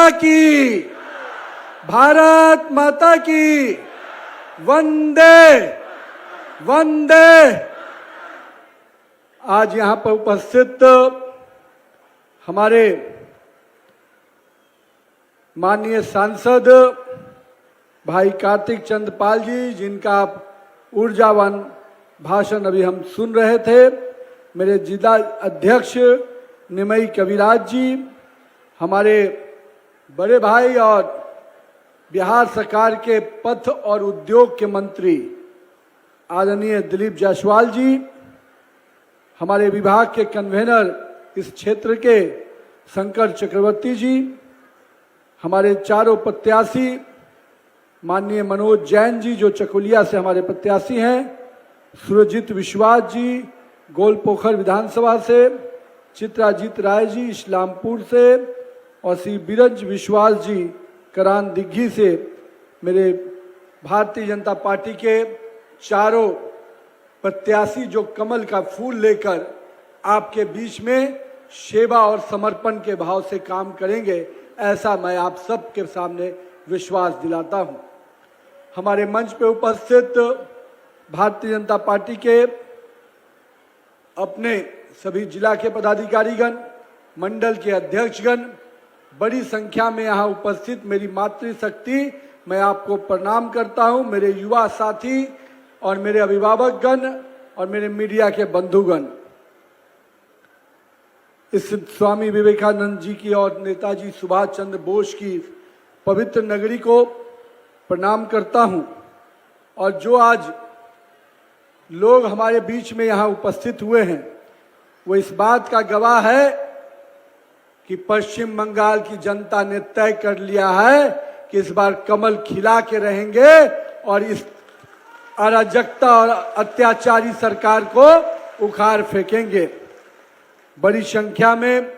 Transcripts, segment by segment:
माता की, भारत माता की, वंदे वंदे। आज यहां पर उपस्थित हमारे माननीय सांसद भाई कार्तिक चंद पाल जी, जिनका आप ऊर्जावान भाषण अभी हम सुन रहे थे, मेरे जिला अध्यक्ष निमई कविराज जी, हमारे बड़े भाई और बिहार सरकार के पथ और उद्योग के मंत्री आदरणीय दिलीप जायसवाल जी, हमारे विभाग के कन्वेनर इस क्षेत्र के शंकर चक्रवर्ती जी, हमारे चारों प्रत्याशी माननीय मनोज जैन जी जो चकुलिया से हमारे प्रत्याशी हैं, सुरजीत विश्वास जी गोलपोखर विधानसभा से, चित्राजीत राय जी इस्लामपुर से और श्री बिरंज विश्वास जी करान दिग्घी से, मेरे भारतीय जनता पार्टी के चारों प्रत्याशी जो कमल का फूल लेकर आपके बीच में सेवा और समर्पण के भाव से काम करेंगे, ऐसा मैं आप सबके सामने विश्वास दिलाता हूं। हमारे मंच पे उपस्थित भारतीय जनता पार्टी के अपने सभी जिला के पदाधिकारीगण, मंडल के अध्यक्षगण, बड़ी संख्या में यहाँ उपस्थित मेरी मातृशक्ति, मैं आपको प्रणाम करता हूँ। मेरे युवा साथी और मेरे अभिभावकगण और मेरे मीडिया के बंधुगण, इस स्वामी विवेकानंद जी की और नेताजी सुभाष चंद्र बोस की पवित्र नगरी को प्रणाम करता हूँ। और जो आज लोग हमारे बीच में यहाँ उपस्थित हुए हैं, वो इस बात का गवाह है कि पश्चिम बंगाल की जनता ने तय कर लिया है कि इस बार कमल खिला के रहेंगे और इस अराजकता और अत्याचारी सरकार को उखाड़ फेंकेंगे। बड़ी संख्या में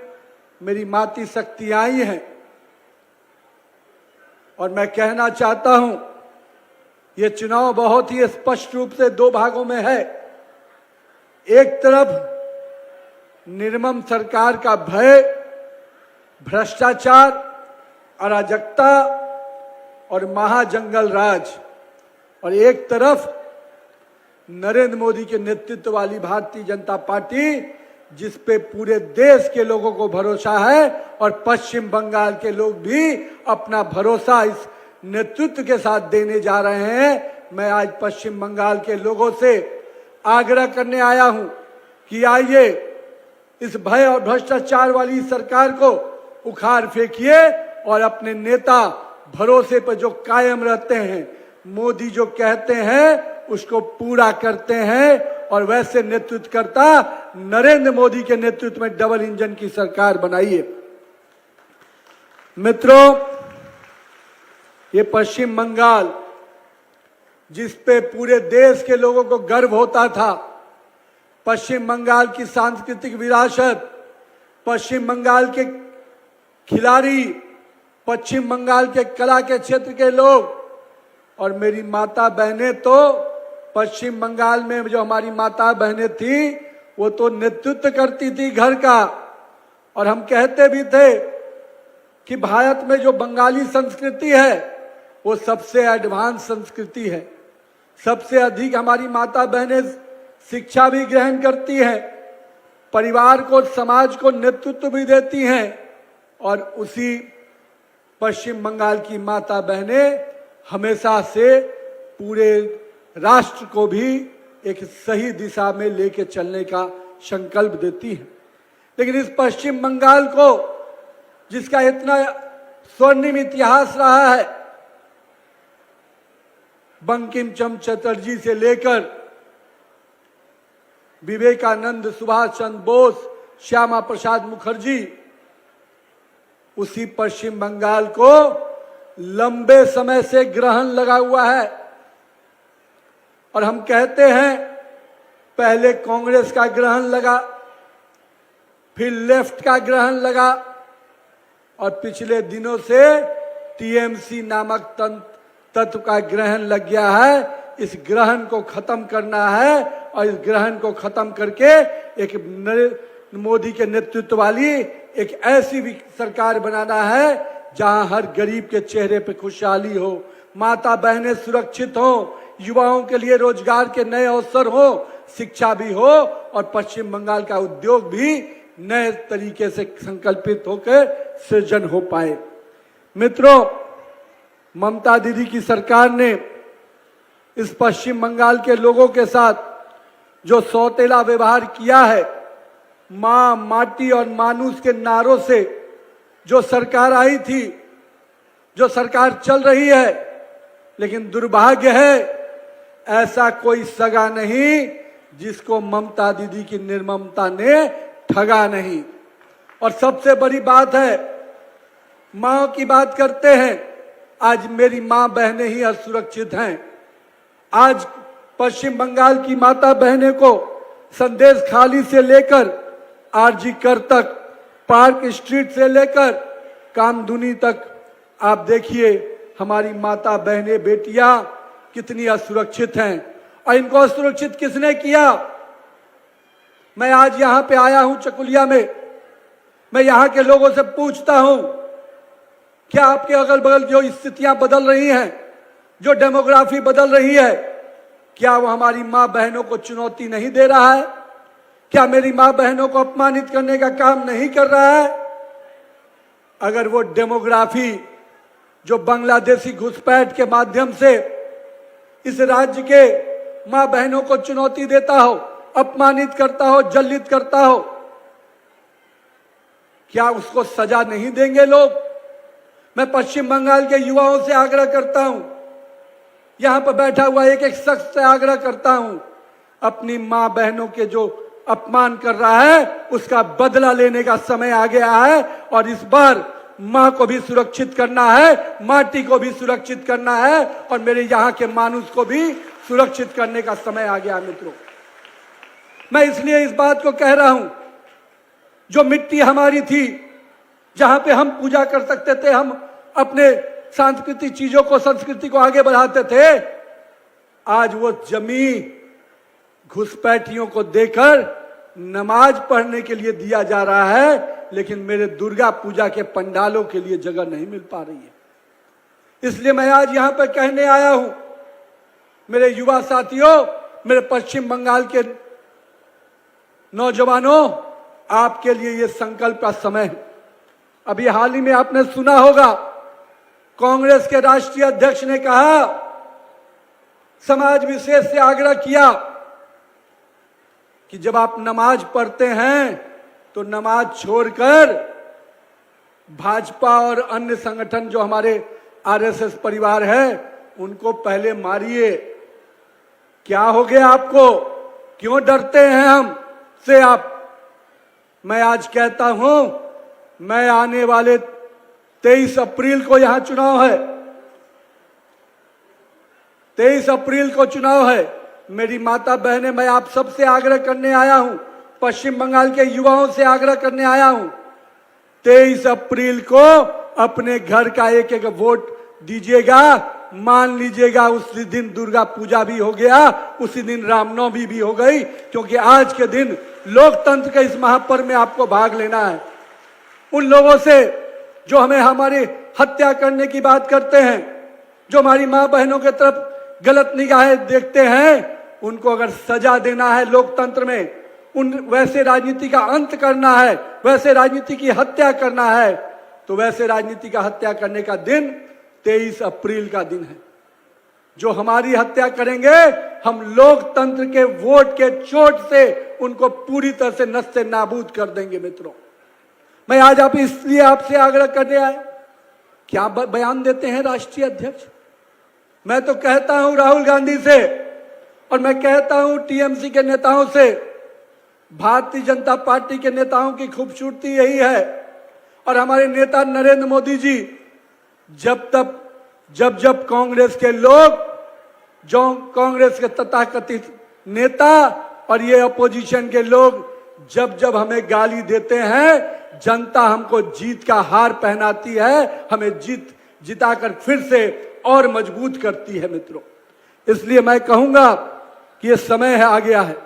मेरी मातृ शक्ति आई है और मैं कहना चाहता हूं, ये चुनाव बहुत ही स्पष्ट रूप से दो भागों में है। एक तरफ निर्मम सरकार का भय, भ्रष्टाचार, अराजकता और महाजंगल राज, और एक तरफ नरेंद्र मोदी के नेतृत्व वाली भारतीय जनता पार्टी, जिस पे पूरे देश के लोगों को भरोसा है और पश्चिम बंगाल के लोग भी अपना भरोसा इस नेतृत्व के साथ देने जा रहे हैं। मैं आज पश्चिम बंगाल के लोगों से आग्रह करने आया हूं कि आइए इस भय और भ्रष्टाचार वाली सरकार को उखाड़ फेंकिए और अपने नेता भरोसे पर जो कायम रहते हैं, मोदी जो कहते हैं उसको पूरा करते हैं, और वैसे नेतृत्व करता नरेंद्र मोदी के नेतृत्व में डबल इंजन की सरकार बनाइए। मित्रों, ये पश्चिम बंगाल जिस पे पूरे देश के लोगों को गर्व होता था, पश्चिम बंगाल की सांस्कृतिक विरासत, पश्चिम बंगाल के खिलाड़ी, पश्चिम बंगाल के कला के क्षेत्र के लोग और मेरी माता बहनें, तो पश्चिम बंगाल में जो हमारी माता बहनें थी वो तो नेतृत्व करती थी घर का, और हम कहते भी थे कि भारत में जो बंगाली संस्कृति है वो सबसे एडवांस संस्कृति है। सबसे अधिक हमारी माता बहनें शिक्षा भी ग्रहण करती हैं, परिवार को, समाज को नेतृत्व भी देती हैं, और उसी पश्चिम बंगाल की माता बहनें हमेशा से पूरे राष्ट्र को भी एक सही दिशा में लेके चलने का संकल्प देती हैं। लेकिन इस पश्चिम बंगाल को, जिसका इतना स्वर्णिम इतिहास रहा है, बंकिम चंद्र चटर्जी से लेकर विवेकानंद, सुभाष चंद्र बोस, श्यामा प्रसाद मुखर्जी, उसी पश्चिम बंगाल को लंबे समय से ग्रहण लगा हुआ है। और हम कहते हैं पहले कांग्रेस का ग्रहण लगा, फिर लेफ्ट का ग्रहण लगा, और पिछले दिनों से टीएमसी नामक तत्व का ग्रहण लग गया है। इस ग्रहण को खत्म करना है और इस ग्रहण को खत्म करके एक नरेंद्र मोदी के नेतृत्व वाली एक ऐसी भी सरकार बनाना है जहां हर गरीब के चेहरे पे खुशहाली हो, माता बहनें सुरक्षित हो, युवाओं के लिए रोजगार के नए अवसर हो, शिक्षा भी हो और पश्चिम बंगाल का उद्योग भी नए तरीके से संकल्पित होकर सृजन हो पाए। मित्रों, ममता दीदी की सरकार ने इस पश्चिम बंगाल के लोगों के साथ जो सौतेला व्यवहार किया है, मां, माटी और मानुष के नारों से जो सरकार आई थी, जो सरकार चल रही है, लेकिन दुर्भाग्य है ऐसा कोई सगा नहीं जिसको ममता दीदी की निर्ममता ने ठगा नहीं। और सबसे बड़ी बात है, मां की बात करते हैं, आज मेरी मां बहनें ही असुरक्षित हैं। आज पश्चिम बंगाल की माता बहनें को संदेश खाली से लेकर आरजी कर तक, पार्क स्ट्रीट से लेकर कामधुनी तक आप देखिए हमारी माता बहनें, बेटियां कितनी असुरक्षित हैं। और इनको असुरक्षित किसने किया? मैं आज यहां पे आया हूं चकुलिया में, मैं यहां के लोगों से पूछता हूं, क्या आपके अगल बगल जो स्थितियां बदल रही हैं, जो डेमोग्राफी बदल रही है, क्या वो हमारी मां बहनों को चुनौती नहीं दे रहा है? क्या मेरी मां बहनों को अपमानित करने का काम नहीं कर रहा है? अगर वो डेमोग्राफी जो बांग्लादेशी घुसपैठ के माध्यम से इस राज्य के मां बहनों को चुनौती देता हो, अपमानित करता हो, जलित करता हो, क्या उसको सजा नहीं देंगे लोग? मैं पश्चिम बंगाल के युवाओं से आग्रह करता हूं, यहां पर बैठा हुआ एक एक शख्स से आग्रह करता हूं, अपनी मां बहनों के जो अपमान कर रहा है उसका बदला लेने का समय आ गया है। और इस बार मां को भी सुरक्षित करना है, माटी को भी सुरक्षित करना है और मेरे यहाँ के मानुष को भी सुरक्षित करने का समय आ गया। मित्रों, मैं इसलिए इस बात को कह रहा हूं, जो मिट्टी हमारी थी, जहां पे हम पूजा कर सकते थे, हम अपने सांस्कृतिक चीजों को, संस्कृति को आगे बढ़ाते थे, आज वो जमीन घुसपैठियों को देकर नमाज पढ़ने के लिए दिया जा रहा है, लेकिन मेरे दुर्गा पूजा के पंडालों के लिए जगह नहीं मिल पा रही है। इसलिए मैं आज यहां पर कहने आया हूं, मेरे युवा साथियों, मेरे पश्चिम बंगाल के नौजवानों, आपके लिए यह संकल्प का समय है। अभी हाल ही में आपने सुना होगा, कांग्रेस के राष्ट्रीय अध्यक्ष ने कहा, समाज विशेष से आग्रह किया कि जब आप नमाज पढ़ते हैं तो नमाज छोड़कर भाजपा और अन्य संगठन जो हमारे आरएसएस परिवार है उनको पहले मारिए। क्या हो गया आपको? क्यों डरते हैं हम से आप? मैं आज कहता हूं, मैं आने वाले 23 अप्रैल को यहां चुनाव है, 23 अप्रैल को चुनाव है। मेरी माता बहनें, मैं आप सबसे आग्रह करने आया हूं, पश्चिम बंगाल के युवाओं से आग्रह करने आया हूं, 23 अप्रैल को अपने घर का एक एक वोट दीजिएगा। मान लीजिएगा उस दिन दुर्गा पूजा भी हो गया, उसी दिन रामनवमी भी हो गई, क्योंकि आज के दिन लोकतंत्र के इस महापर्व में आपको भाग लेना है। उन लोगों से जो हमें हमारी हत्या करने की बात करते हैं, जो हमारी मां बहनों की तरफ गलत निगाहें देखते हैं, उनको अगर सजा देना है लोकतंत्र में, उन वैसे राजनीति का अंत करना है, वैसे राजनीति की हत्या करना है, तो वैसे राजनीति का हत्या करने का दिन 23 अप्रैल का दिन है। जो हमारी हत्या करेंगे, हम लोकतंत्र के वोट के चोट से उनको पूरी तरह से नस्ते नाबूद कर देंगे। मित्रों, मैं आज आप इसलिए आपसे आग्रह करने आया, क्या बयान देते हैं राष्ट्रीय अध्यक्ष? मैं तो कहता हूं राहुल गांधी से, और मैं कहता हूं टीएमसी के नेताओं से, भारतीय जनता पार्टी के नेताओं की खूबसूरती यही है, और हमारे नेता नरेंद्र मोदी जी, जब कांग्रेस के लोग, जो कांग्रेस के तथाकथित नेता और ये अपोजिशन के लोग जब हमें गाली देते हैं, जनता हमको जीत का हार पहनाती है, हमें जिताकर फिर से और मजबूत करती है। मित्रों, इसलिए मैं कहूंगा कि ये समय है, आ गया है।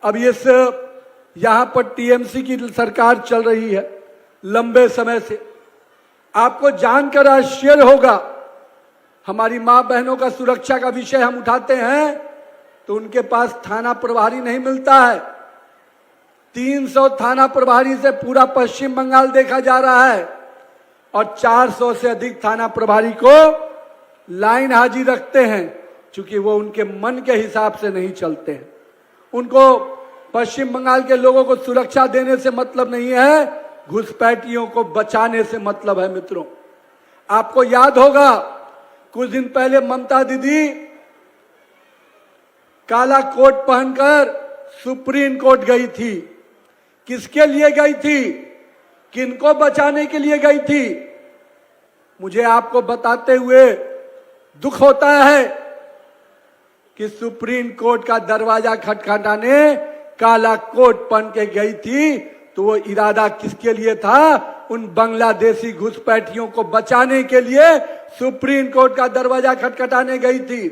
अब यहां पर टीएमसी की सरकार चल रही है लंबे समय से, आपको जानकर आश्चर्य होगा, हमारी मां बहनों का सुरक्षा का विषय हम उठाते हैं तो उनके पास थाना प्रभारी नहीं मिलता है। 300 थाना प्रभारी से पूरा पश्चिम बंगाल देखा जा रहा है और 400 से अधिक थाना प्रभारी को लाइन हाजिर रखते हैं, क्योंकि वो उनके मन के हिसाब से नहीं चलते हैं। उनको पश्चिम बंगाल के लोगों को सुरक्षा देने से मतलब नहीं है, घुसपैठियों को बचाने से मतलब है। मित्रों, आपको याद होगा कुछ दिन पहले ममता दीदी काला कोट पहनकर सुप्रीम कोर्ट गई थी। किसके लिए गई थी? किनको बचाने के लिए गई थी? मुझे आपको बताते हुए दुख होता है कि सुप्रीम कोर्ट का दरवाजा खटखटाने काला कोट पहन के गई थी, तो वो इरादा किसके लिए था? उन बांग्लादेशी घुसपैठियों को बचाने के लिए सुप्रीम कोर्ट का दरवाजा खटखटाने गई थी।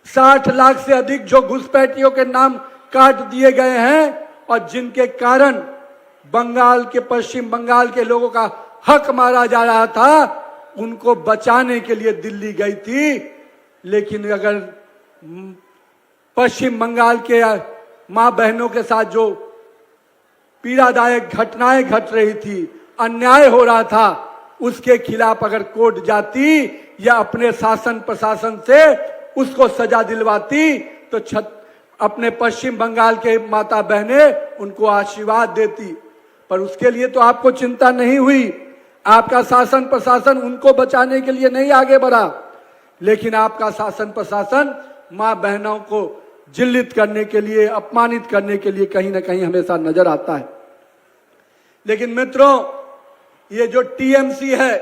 60 लाख से अधिक जो घुसपैठियों के नाम काट दिए गए हैं और जिनके कारण बंगाल के, पश्चिम बंगाल के लोगों का हक मारा जा रहा था, उनको बचाने के लिए दिल्ली गई थी। लेकिन अगर पश्चिम बंगाल के मां बहनों के साथ जो पीड़ादायक घटनाएं घट रही थी, अन्याय हो रहा था, उसके खिलाफ अगर कोर्ट जाती या अपने शासन प्रशासन से उसको सजा दिलवाती तो अपने पश्चिम बंगाल के माता बहनें उनको आशीर्वाद देती। पर उसके लिए तो आपको चिंता नहीं हुई। आपका शासन प्रशासन उनको बचाने के लिए नहीं आगे बढ़ा, लेकिन आपका शासन प्रशासन मां बहनों को जिल्लित करने के लिए, अपमानित करने के लिए कहीं ना कहीं हमेशा नजर आता है। लेकिन मित्रों, ये जो टीएमसी है,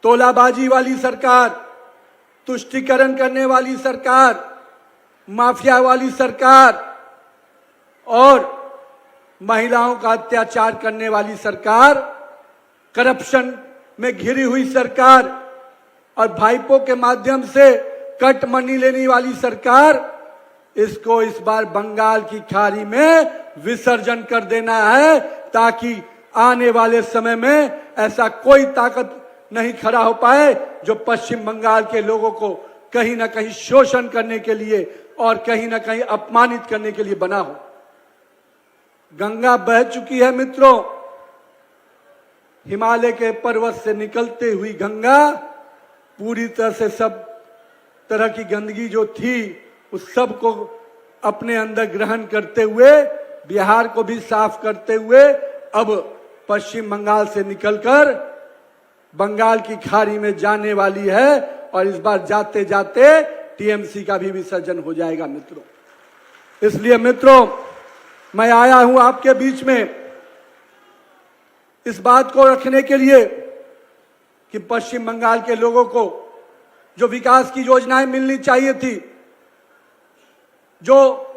तोलाबाजी वाली सरकार, तुष्टीकरण करने वाली सरकार, माफिया वाली सरकार और महिलाओं का अत्याचार करने वाली सरकार, करप्शन में घिरी हुई सरकार और भाईपों के माध्यम से कट मनी लेने वाली सरकार, इसको इस बार बंगाल की खाड़ी में विसर्जन कर देना है, ताकि आने वाले समय में ऐसा कोई ताकत नहीं खड़ा हो पाए जो पश्चिम बंगाल के लोगों को कहीं ना कहीं शोषण करने के लिए और कहीं ना कहीं अपमानित करने के लिए बना हो। गंगा बह चुकी है मित्रों, हिमालय के पर्वत से निकलते हुई गंगा पूरी तरह से सब तरह की गंदगी जो थी उस सब को अपने अंदर ग्रहण करते हुए, बिहार को भी साफ करते हुए अब पश्चिम बंगाल से निकलकर बंगाल की खाड़ी में जाने वाली है और इस बार जाते जाते टीएमसी का भी विसर्जन हो जाएगा मित्रों। इसलिए मित्रों, मैं आया हूं आपके बीच में इस बात को रखने के लिए कि पश्चिम बंगाल के लोगों को जो विकास की योजनाएं मिलनी चाहिए थी, जो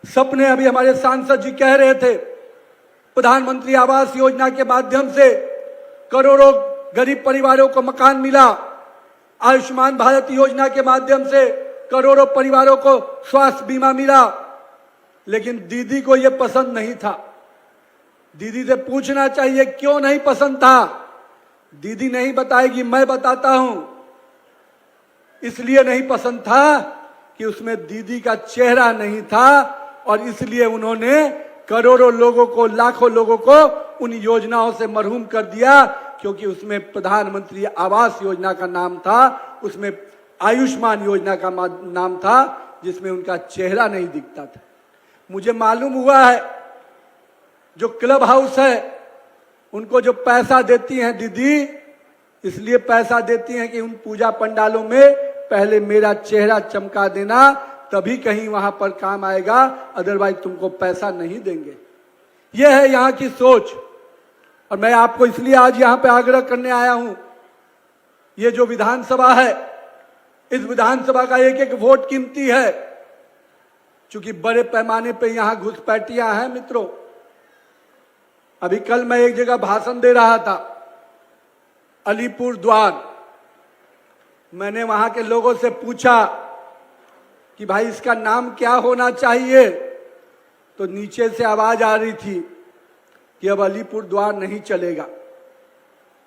सपने अभी हमारे सांसद जी कह रहे थे, प्रधानमंत्री आवास योजना के माध्यम से करोड़ों गरीब परिवारों को मकान मिला, आयुष्मान भारत योजना के माध्यम से करोड़ों परिवारों को स्वास्थ्य बीमा मिला, लेकिन दीदी को यह पसंद नहीं था। दीदी से पूछना चाहिए क्यों नहीं पसंद था। दीदी नहीं बताएगी, मैं बताता हूं। इसलिए नहीं पसंद था कि उसमें दीदी का चेहरा नहीं था और इसलिए उन्होंने करोड़ों लोगों को, लाखों लोगों को उन योजनाओं से महरूम कर दिया, क्योंकि उसमें प्रधानमंत्री आवास योजना का नाम था, उसमें आयुष्मान योजना का नाम था, जिसमें उनका चेहरा नहीं दिखता था। मुझे मालूम हुआ है जो क्लब हाउस है उनको जो पैसा देती हैं दीदी, इसलिए पैसा देती हैं कि उन पूजा पंडालों में पहले मेरा चेहरा चमका देना, तभी कहीं वहां पर काम आएगा, अदरवाइज तुमको पैसा नहीं देंगे। यह है यहाँ की सोच। और मैं आपको इसलिए आज यहाँ पे आग्रह करने आया हूं, ये जो विधानसभा है, इस विधानसभा का एक एक वोट कीमती है, क्योंकि बड़े पैमाने पे यहाँ घुसपैठियां हैं मित्रों। अभी कल मैं एक जगह भाषण दे रहा था, अलीपुर द्वार। मैंने वहां के लोगों से पूछा कि भाई इसका नाम क्या होना चाहिए, तो नीचे से आवाज आ रही थी, कि अब अलीपुर द्वार नहीं चलेगा।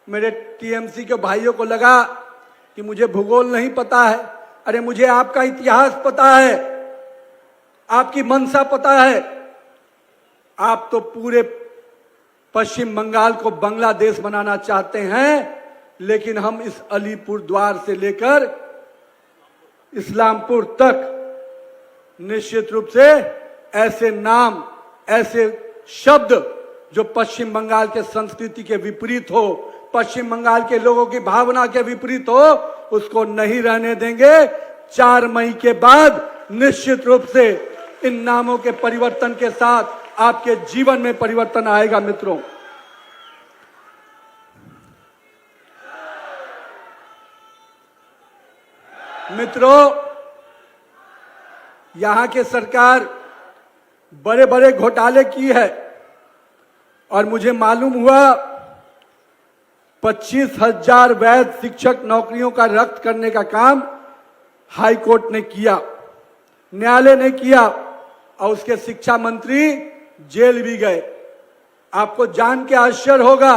मेरे टीएमसी के भाइयों को लगा कि मुझे भूगोल नहीं पता है। अरे मुझे आपका इतिहास पता है, आपकी मंशा पता है। आप तो पूरे पश्चिम बंगाल को बांग्लादेश बनाना चाहते हैं, लेकिन हम इस अलीपुर द्वार से लेकर इस्लामपुर तक निश्चित रूप से ऐसे नाम, ऐसे शब्द जो पश्चिम बंगाल के संस्कृति के विपरीत हो, पश्चिम बंगाल के लोगों की भावना के विपरीत हो, उसको नहीं रहने देंगे। 4 मई के बाद निश्चित रूप से इन नामों के परिवर्तन के साथ आपके जीवन में परिवर्तन आएगा। मित्रों, यहां की सरकार बड़े बड़े घोटाले की है और मुझे मालूम हुआ 25,000 वैध शिक्षक नौकरियों का रद्द करने का काम हाई कोर्ट ने किया, न्यायालय ने किया और उसके शिक्षा मंत्री जेल भी गए। आपको जान के आश्चर्य होगा,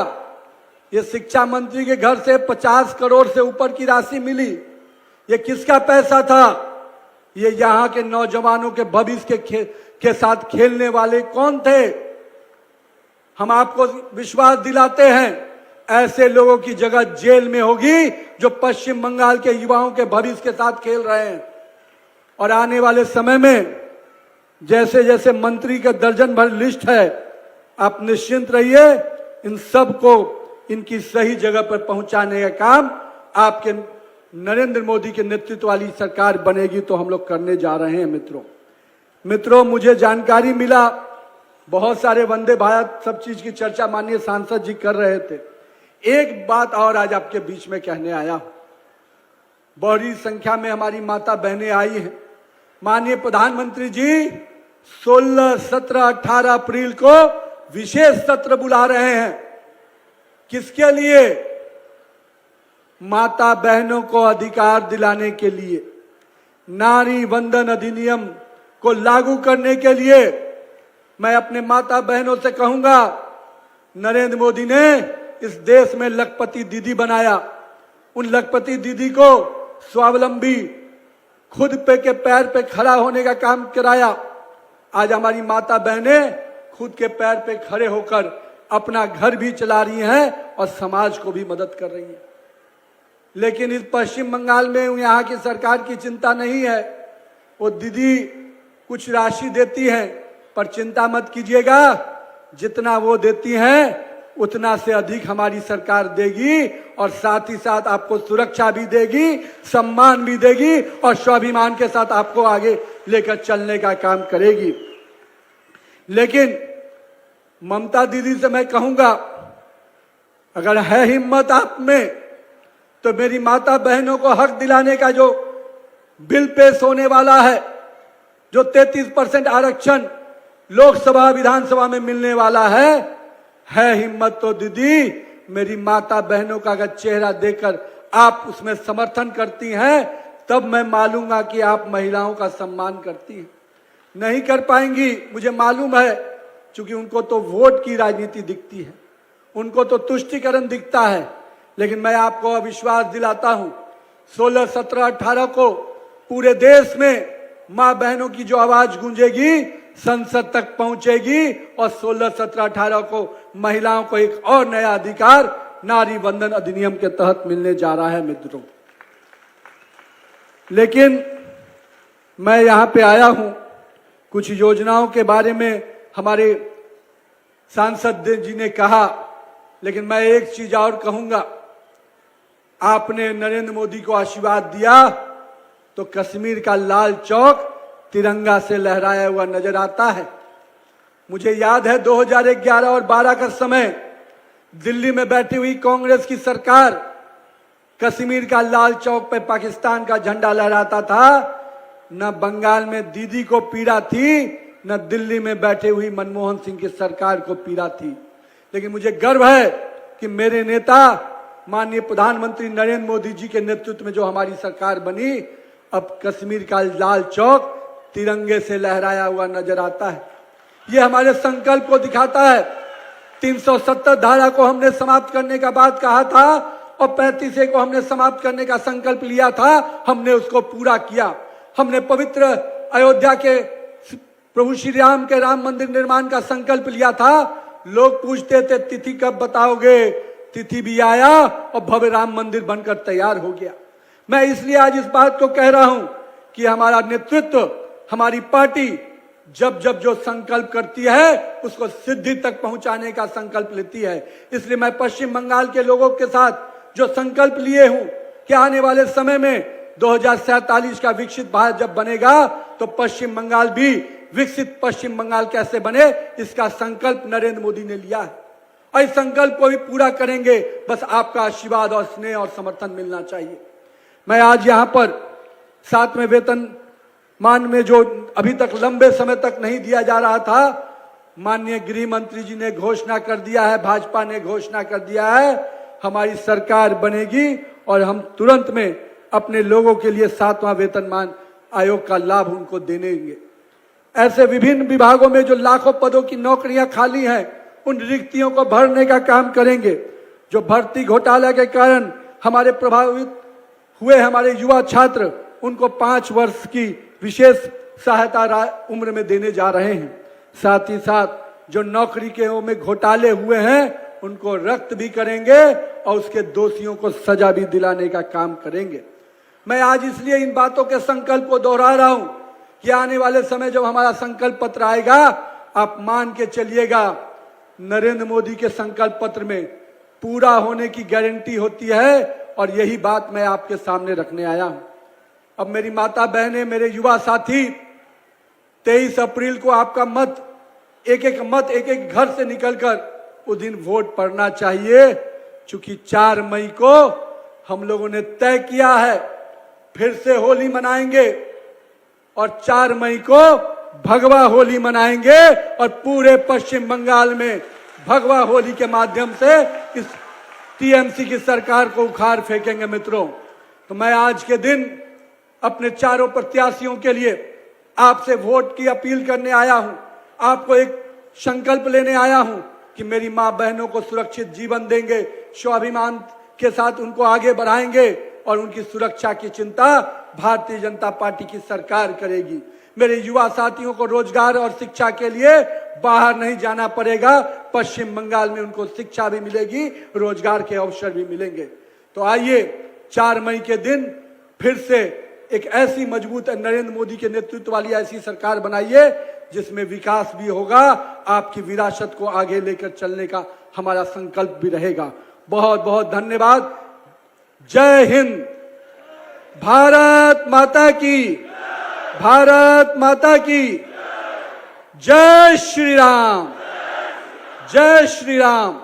ये शिक्षा मंत्री के घर से 50 करोड़ से ऊपर की राशि मिली। ये किसका पैसा था? ये यहां के नौजवानों के भविष्य के साथ खेलने वाले कौन थे? हम आपको विश्वास दिलाते हैं, ऐसे लोगों की जगह जेल में होगी जो पश्चिम बंगाल के युवाओं के भविष्य के साथ खेल रहे हैं। और आने वाले समय में जैसे जैसे मंत्री का दर्जन भर लिस्ट है, आप निश्चिंत रहिए, इन सब को इनकी सही जगह पर पहुंचाने का काम आपके नरेंद्र मोदी के नेतृत्व वाली सरकार बनेगी तो हम लोग करने जा रहे हैं। मित्रों, मुझे जानकारी मिला, बहुत सारे वंदे भारत सब चीज की चर्चा माननीय सांसद जी कर रहे थे। एक बात और आज आपके बीच में कहने आया हूं। बड़ी संख्या में हमारी माता बहनें आई हैं। माननीय प्रधानमंत्री जी 16, 17, 18 अप्रैल को विशेष सत्र बुला रहे हैं। किसके लिए? माता बहनों को अधिकार दिलाने के लिए, नारी वंदन अधिनियम को लागू करने के लिए। मैं अपने माता बहनों से कहूंगा, नरेंद्र मोदी ने इस देश में लखपति दीदी बनाया। उन लखपति दीदी को स्वावलंबी, खुद पे के पैर पे खड़ा होने का काम कराया। आज हमारी माता बहनें खुद के पैर पे खड़े होकर अपना घर भी चला रही हैं और समाज को भी मदद कर रही हैं। लेकिन इस पश्चिम बंगाल में यहाँ की सरकार की चिंता नहीं है। वो दीदी कुछ राशि देती हैं, पर चिंता मत कीजिएगा, जितना वो देती हैं उतना से अधिक हमारी सरकार देगी और साथ ही साथ आपको सुरक्षा भी देगी, सम्मान भी देगी और स्वाभिमान के साथ आपको आगे लेकर चलने का काम करेगी। लेकिन ममता दीदी से मैं कहूंगा, अगर है हिम्मत आप में तो मेरी माता बहनों को हक दिलाने का जो बिल पेश होने वाला है, जो 33% आरक्षण लोकसभा विधानसभा में मिलने वाला है हिम्मत तो दीदी मेरी माता बहनों का अगर चेहरा देखकर आप उसमें समर्थन करती हैं, तब मैं मालूंगा कि आप महिलाओं का सम्मान करती हैं। नहीं कर पाएंगी, मुझे मालूम है, क्योंकि उनको तो वोट की राजनीति दिखती है, उनको तो तुष्टीकरण दिखता है। लेकिन मैं आपको विश्वास दिलाता हूं, 16, 17, 18 को पूरे देश में मां बहनों की जो आवाज गूंजेगी संसद तक पहुंचेगी और 16, 17, 18 को महिलाओं को एक और नया अधिकार नारी वंदन अधिनियम के तहत मिलने जा रहा है। मित्रों, लेकिन मैं यहां पे आया हूं, कुछ योजनाओं के बारे में हमारे सांसद जी ने कहा, लेकिन मैं एक चीज और कहूंगा। आपने नरेंद्र मोदी को आशीर्वाद दिया तो कश्मीर का लाल चौक तिरंगा से लहराया हुआ नजर आता है। मुझे याद है 2011 और 12 का समय, दिल्ली में बैठी हुई कांग्रेस की सरकार कश्मीर का लाल चौक पे पाकिस्तान का झंडा लहराता था। न बंगाल में दीदी को पीड़ा थी, न दिल्ली में बैठे हुई मनमोहन सिंह की सरकार को पीड़ा थी। लेकिन मुझे गर्व है कि मेरे नेता माननीय प्रधानमंत्री नरेंद्र मोदी जी के नेतृत्व में जो हमारी सरकार बनी, अब कश्मीर का लाल चौक तिरंगे से लहराया हुआ नजर आता है। ये हमारे संकल्प को दिखाता है। 370 धारा को हमने समाप्त करने का बात कहा था और 35A को हमने समाप्त करने का संकल्प लिया था, हमने उसको पूरा किया। हमने पवित्र अयोध्या के प्रभु श्री राम के राम मंदिर निर्माण का संकल्प लिया था। लोग पूछते थे तिथि कब बताओगे, तिथि भी आया और भव्य राम मंदिर बनकर तैयार हो गया। मैं इसलिए आज इस बात को कह रहा हूं कि हमारा नेतृत्व, हमारी पार्टी जब जब जो संकल्प करती है उसको सिद्धि तक पहुंचाने का संकल्प लेती है। इसलिए मैं पश्चिम बंगाल के लोगों के साथ जो संकल्प लिए हूं कि आने वाले समय में 2047 का विकसित भारत जब बनेगा तो पश्चिम बंगाल भी विकसित पश्चिम बंगाल कैसे बने, इसका संकल्प नरेंद्र मोदी ने लिया है और इस संकल्प को भी पूरा करेंगे। बस आपका आशीर्वाद और स्नेह और समर्थन मिलना चाहिए। मैं आज यहां पर 7वें वेतनमान में जो अभी तक लंबे समय तक नहीं दिया जा रहा था, माननीय गृह मंत्री जी ने घोषणा कर दिया है, भाजपा ने घोषणा कर दिया है, हमारी सरकार बनेगी और हम तुरंत में अपने लोगों के लिए 7वां वेतनमान आयोग का लाभ उनको देंगे। ऐसे विभिन्न विभागों में जो लाखों पदों की नौकरियां खाली हैं, उन रिक्तियों को भरने का काम करेंगे। जो भर्ती घोटाला के कारण हमारे प्रभावित हुए हमारे युवा छात्र, उनको 5 वर्ष की विशेष सहायता उम्र में देने जा रहे हैं। साथ ही साथ जो नौकरी के में घोटाले हुए हैं उनको रद्द भी करेंगे और उसके दोषियों को सजा भी दिलाने का काम करेंगे। मैं आज इसलिए इन बातों के संकल्प को दोहरा रहा हूं कि आने वाले समय जब हमारा संकल्प पत्र आएगा, आप मान के चलिएगा नरेंद्र मोदी के संकल्प पत्र में पूरा होने की गारंटी होती है और यही बात मैं आपके सामने रखने आया हूं। अब मेरी माता बहनें, मेरे युवा साथी, 23 अप्रैल को आपका मत एक एक घर से निकलकर उस दिन वोट पड़ना चाहिए। चूंकि 4 मई को हम लोगों ने तय किया है फिर से होली मनाएंगे और 4 मई को भगवा होली मनाएंगे और पूरे पश्चिम बंगाल में भगवा होली के माध्यम से इस टीएमसी की सरकार को उखाड़ फेंकेंगे। मित्रों, तो मैं आज के दिन अपने चारों प्रत्याशियों के लिए आपसे वोट की अपील करने आया हूं। आपको एक संकल्प लेने आया हूं कि मेरी मां बहनों को सुरक्षित जीवन देंगे, स्वाभिमान के साथ उनको आगे बढ़ाएंगे और उनकी सुरक्षा की चिंता भारतीय जनता पार्टी की सरकार करेगी। मेरे युवा साथियों को रोजगार और शिक्षा के लिए बाहर नहीं जाना पड़ेगा। पश्चिम बंगाल में उनको शिक्षा भी मिलेगी, रोजगार के अवसर भी मिलेंगे। तो आइए 4 मई के दिन फिर से एक ऐसी मजबूत नरेंद्र मोदी के नेतृत्व वाली ऐसी सरकार बनाइए जिसमें विकास भी होगा, आपकी विरासत को आगे लेकर चलने का हमारा संकल्प भी रहेगा। बहुत बहुत धन्यवाद। जय हिंद। भारत माता की, भारत माता की जय श्री राम, जय श्री राम।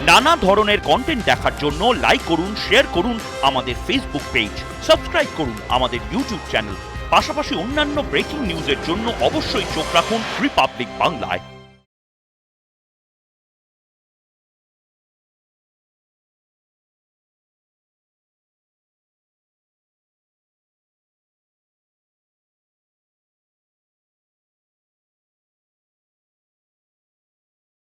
নানা ধরনের কন্টেন্ট দেখার জন্য লাইক করুন, শেয়ার করুন আমাদের ফেসবুক পেজ, সাবস্ক্রাইব করুন আমাদের ইউটিউব চ্যানেল। পাশাপাশি অন্যান্য ব্রেকিং নিউজের জন্য অবশ্যই চোখ রাখুন রিপাবলিক বাংলায়।